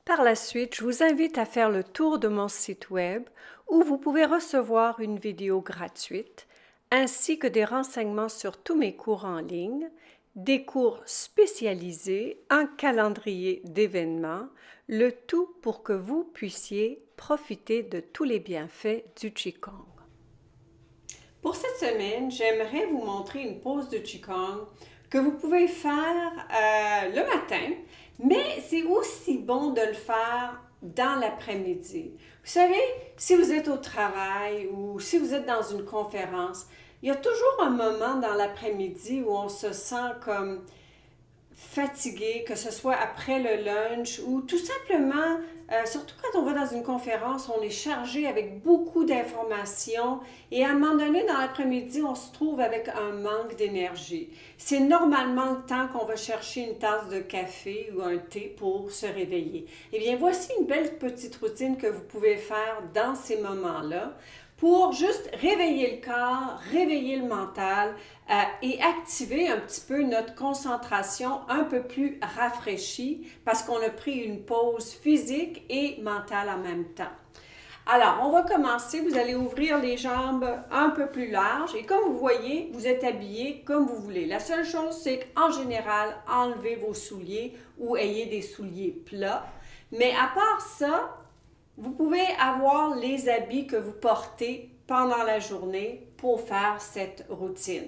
Par la suite, je vous invite à faire le tour de mon site web où vous pouvez recevoir une vidéo gratuite ainsi que des renseignements sur tous mes cours en ligne, des cours spécialisés, un calendrier d'événements, le tout pour que vous puissiez profiter de tous les bienfaits du Qigong. Pour cette semaine, j'aimerais vous montrer une pose de Qigong que vous pouvez faire le matin, mais c'est aussi bon de le faire dans l'après-midi. Vous savez, si vous êtes au travail ou si vous êtes dans une conférence, il y a toujours un moment dans l'après-midi où on se sent comme fatigué, que ce soit après le lunch ou tout simplement, surtout quand on va dans une conférence, on est chargé avec beaucoup d'informations et à un moment donné, dans l'après-midi, on se trouve avec un manque d'énergie. C'est normalement le temps qu'on va chercher une tasse de café ou un thé pour se réveiller. Eh bien, voici une belle petite routine que vous pouvez faire dans ces moments-là pour juste réveiller le corps, réveiller le mental et activer un petit peu notre concentration un peu plus rafraîchie parce qu'on a pris une pause physique et mentale en même temps. Alors, on va commencer. Vous allez ouvrir les jambes un peu plus larges et comme vous voyez, vous êtes habillé comme vous voulez. La seule chose, c'est qu'en général, enlevez vos souliers ou ayez des souliers plats. Mais à part ça, vous pouvez avoir les habits que vous portez pendant la journée pour faire cette routine.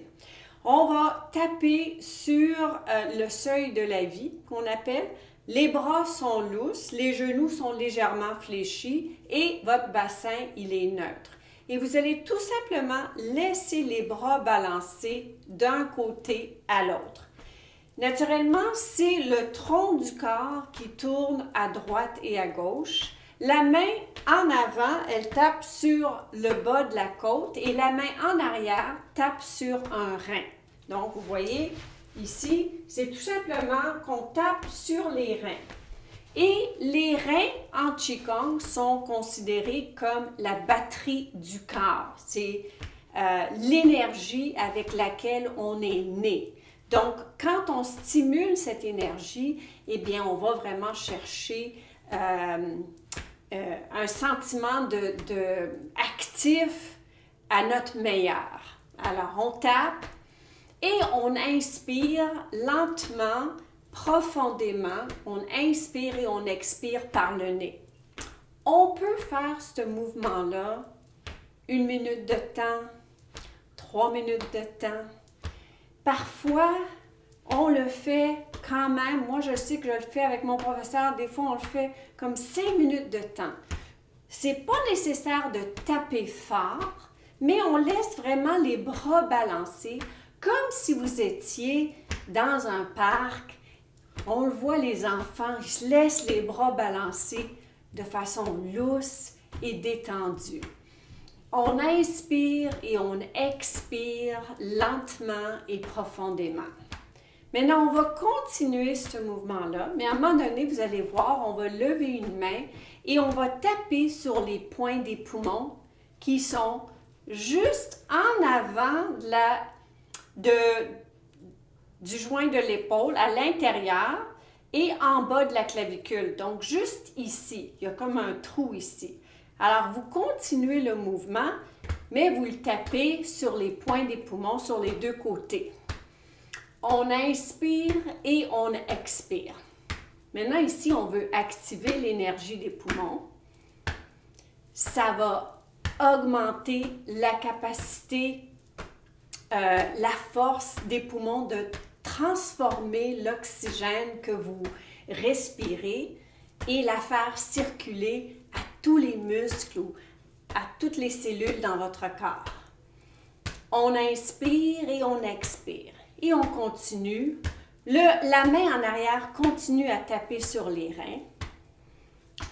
On va taper sur le seuil de la vie qu'on appelle. Les bras sont lousses, les genoux sont légèrement fléchis et votre bassin, il est neutre. Et vous allez tout simplement laisser les bras balancer d'un côté à l'autre. Naturellement, c'est le tronc du corps qui tourne à droite et à gauche. La main en avant, elle tape sur le bas de la côte et la main en arrière tape sur un rein. Donc, vous voyez, ici, c'est tout simplement qu'on tape sur les reins. Et les reins en Qigong sont considérés comme la batterie du corps. C'est l'énergie avec laquelle on est né. Donc, quand on stimule cette énergie, eh bien, on va vraiment chercher un sentiment de actif à notre meilleur. Alors, on tape et on inspire lentement, profondément. On inspire et on expire par le nez. On peut faire ce mouvement-là 1 minute de temps, 3 minutes de temps. Parfois, on le fait quand même. Moi, je sais que je le fais avec mon professeur. Des fois, on le fait comme 5 minutes de temps. C'est pas nécessaire de taper fort, mais on laisse vraiment les bras balancer comme si vous étiez dans un parc. On le voit, les enfants, ils se laissent les bras balancer de façon lousse et détendue. On inspire et on expire lentement et profondément. Maintenant, on va continuer ce mouvement-là, mais à un moment donné, vous allez voir, on va lever une main et on va taper sur les points des poumons qui sont juste en avant du joint de l'épaule, à l'intérieur et en bas de la clavicule. Donc, juste ici, il y a comme un trou ici. Alors, vous continuez le mouvement, mais vous le tapez sur les points des poumons, sur les deux côtés. On inspire et on expire. Maintenant, ici, on veut activer l'énergie des poumons. Ça va augmenter la capacité, la force des poumons de transformer l'oxygène que vous respirez et la faire circuler à tous les muscles ou à toutes les cellules dans votre corps. On inspire et on expire. Et on continue. La main en arrière continue à taper sur les reins.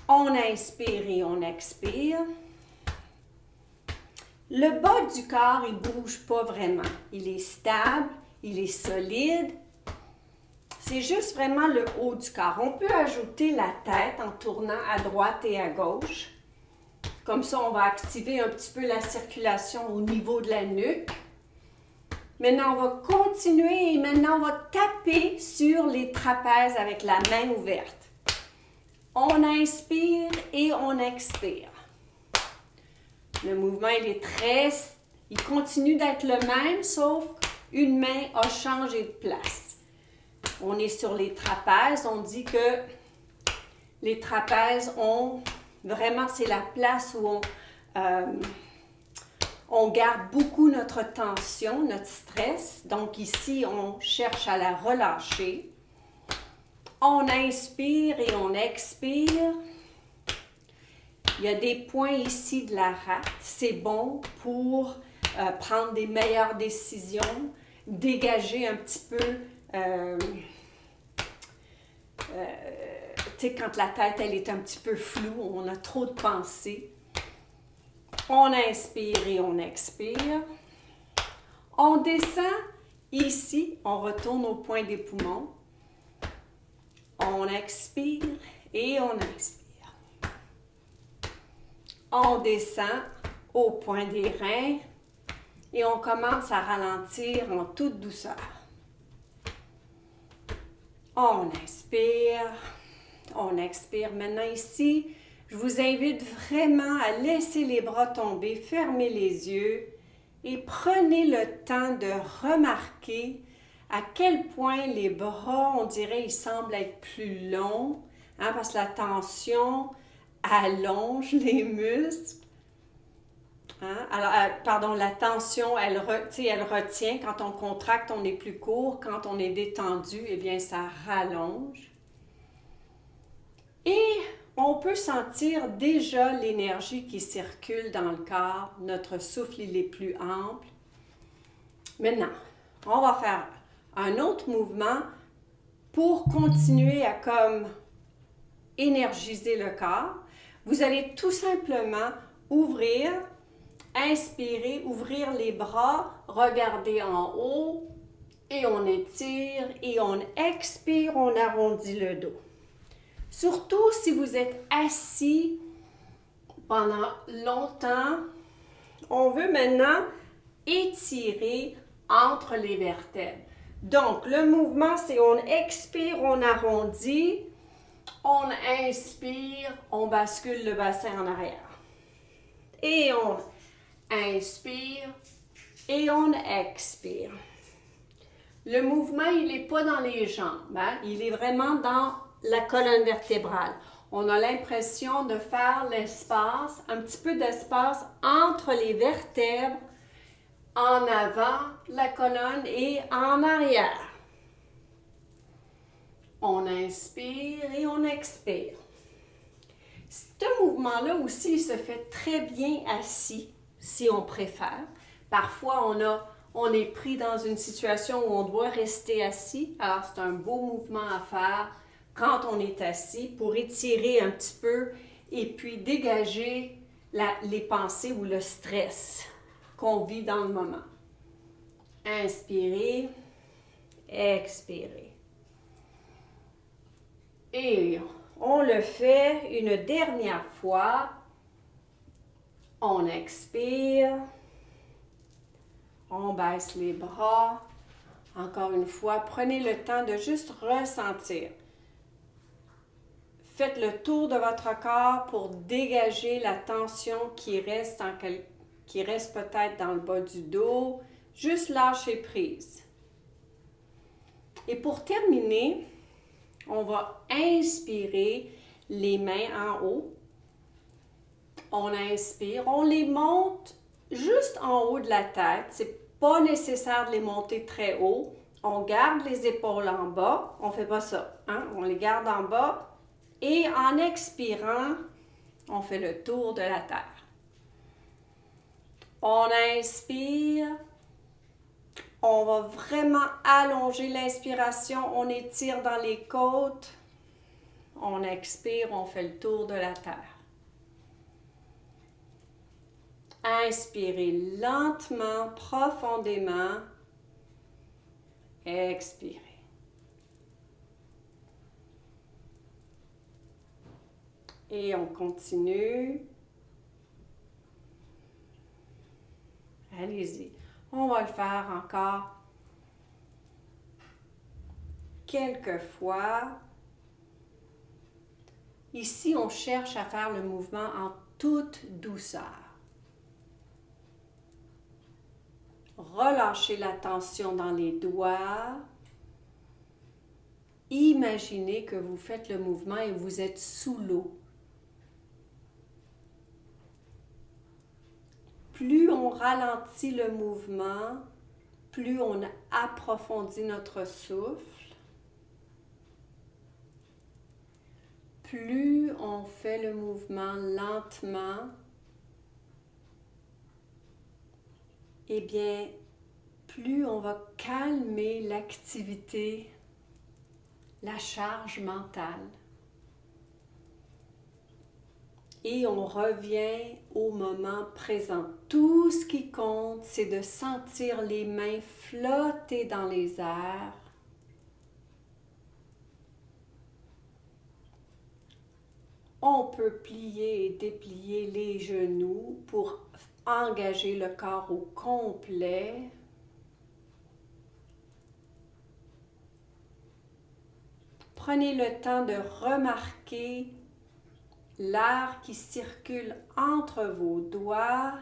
On inspire et on expire. Le bas du corps, il ne bouge pas vraiment. Il est stable, il est solide. C'est juste vraiment le haut du corps. On peut ajouter la tête en tournant à droite et à gauche. Comme ça, on va activer un petit peu la circulation au niveau de la nuque. Maintenant, on va continuer et maintenant, on va taper sur les trapèzes avec la main ouverte. On inspire et on expire. Le mouvement, il continue d'être le même, sauf une main a changé de place. On est sur les trapèzes. On dit que les trapèzes vraiment, c'est la place où on garde beaucoup notre tension, notre stress. Donc ici, on cherche à la relâcher. On inspire et on expire. Il y a des points ici de la rate. C'est bon pour prendre des meilleures décisions, dégager un petit peu, tu sais, quand la tête, elle est un petit peu floue, on a trop de pensées. On inspire et on expire. On descend ici, on retourne au point des poumons. On expire et on inspire. On descend au point des reins et on commence à ralentir en toute douceur. On inspire, on expire. Maintenant ici, je vous invite vraiment à laisser les bras tomber, fermer les yeux et prenez le temps de remarquer à quel point les bras, on dirait, ils semblent être plus longs, hein, parce que la tension allonge les muscles. Hein? Alors, la tension, elle retient. Quand on contracte, on est plus court. Quand on est détendu, eh bien, ça rallonge. Et on peut sentir déjà l'énergie qui circule dans le corps. Notre souffle, il est plus ample. Maintenant, on va faire un autre mouvement pour continuer à comme énergiser le corps. Vous allez tout simplement ouvrir, inspirer, ouvrir les bras, regarder en haut et on étire et on expire, on arrondit le dos. Surtout si vous êtes assis pendant longtemps, on veut maintenant étirer entre les vertèbres. Donc, le mouvement, c'est on expire, on arrondit, on inspire, on bascule le bassin en arrière. Et on inspire et on expire. Le mouvement, il n'est pas dans les jambes, hein? Il est vraiment dans la colonne vertébrale. On a l'impression de faire l'espace, un petit peu d'espace entre les vertèbres, en avant, la colonne et en arrière. On inspire et on expire. Ce mouvement-là aussi, il se fait très bien assis, si on préfère. Parfois, on est pris dans une situation où on doit rester assis. Alors, c'est un beau mouvement à faire quand on est assis pour étirer un petit peu et puis dégager les pensées ou le stress qu'on vit dans le moment. Inspirez, expirez. Et on le fait une dernière fois. On expire. On baisse les bras. Encore une fois, prenez le temps de juste ressentir. Faites le tour de votre corps pour dégager la tension qui reste peut-être dans le bas du dos. Juste lâcher prise. Et pour terminer, on va inspirer les mains en haut. On inspire, on les monte juste en haut de la tête. C'est pas nécessaire de les monter très haut. On garde les épaules en bas. On fait pas ça, hein? On les garde en bas. Et en expirant, on fait le tour de la terre. On inspire. On va vraiment allonger l'inspiration. On étire dans les côtes. On expire, on fait le tour de la terre. Inspirez lentement, profondément. Expirez. Et on continue. Allez-y. On va le faire encore quelques fois. Ici, on cherche à faire le mouvement en toute douceur. Relâchez la tension dans les doigts. Imaginez que vous faites le mouvement et vous êtes sous l'eau. Plus on ralentit le mouvement, plus on approfondit notre souffle, plus on fait le mouvement lentement, eh bien, plus on va calmer l'activité, la charge mentale. Et on revient au moment présent. Tout ce qui compte, c'est de sentir les mains flotter dans les airs. On peut plier et déplier les genoux pour engager le corps au complet. Prenez le temps de remarquer l'air qui circule entre vos doigts.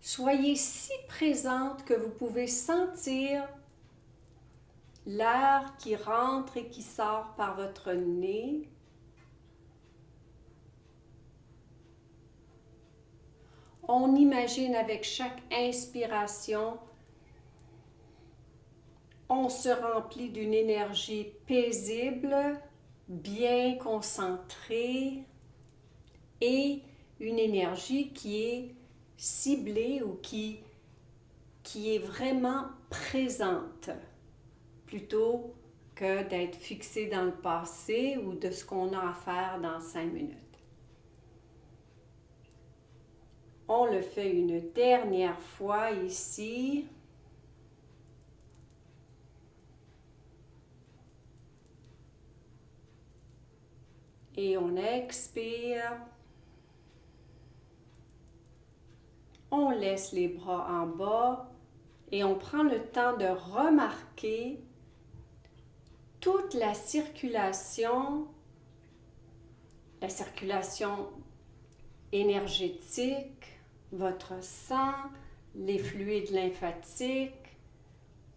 Soyez si présente que vous pouvez sentir l'air qui rentre et qui sort par votre nez. On imagine avec chaque inspiration, on se remplit d'une énergie paisible, bien concentrée et une énergie qui est ciblée ou qui est vraiment présente plutôt que d'être fixée dans le passé ou de ce qu'on a à faire dans 5 minutes. On le fait une dernière fois ici. Et on expire. On laisse les bras en bas et on prend le temps de remarquer toute la circulation énergétique, votre sang, les fluides lymphatiques.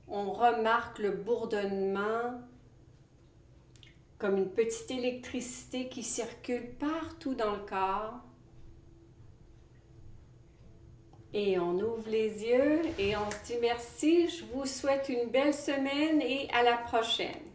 On remarque le bourdonnement comme une petite électricité qui circule partout dans le corps. Et on ouvre les yeux et on se dit merci. Je vous souhaite une belle semaine et à la prochaine.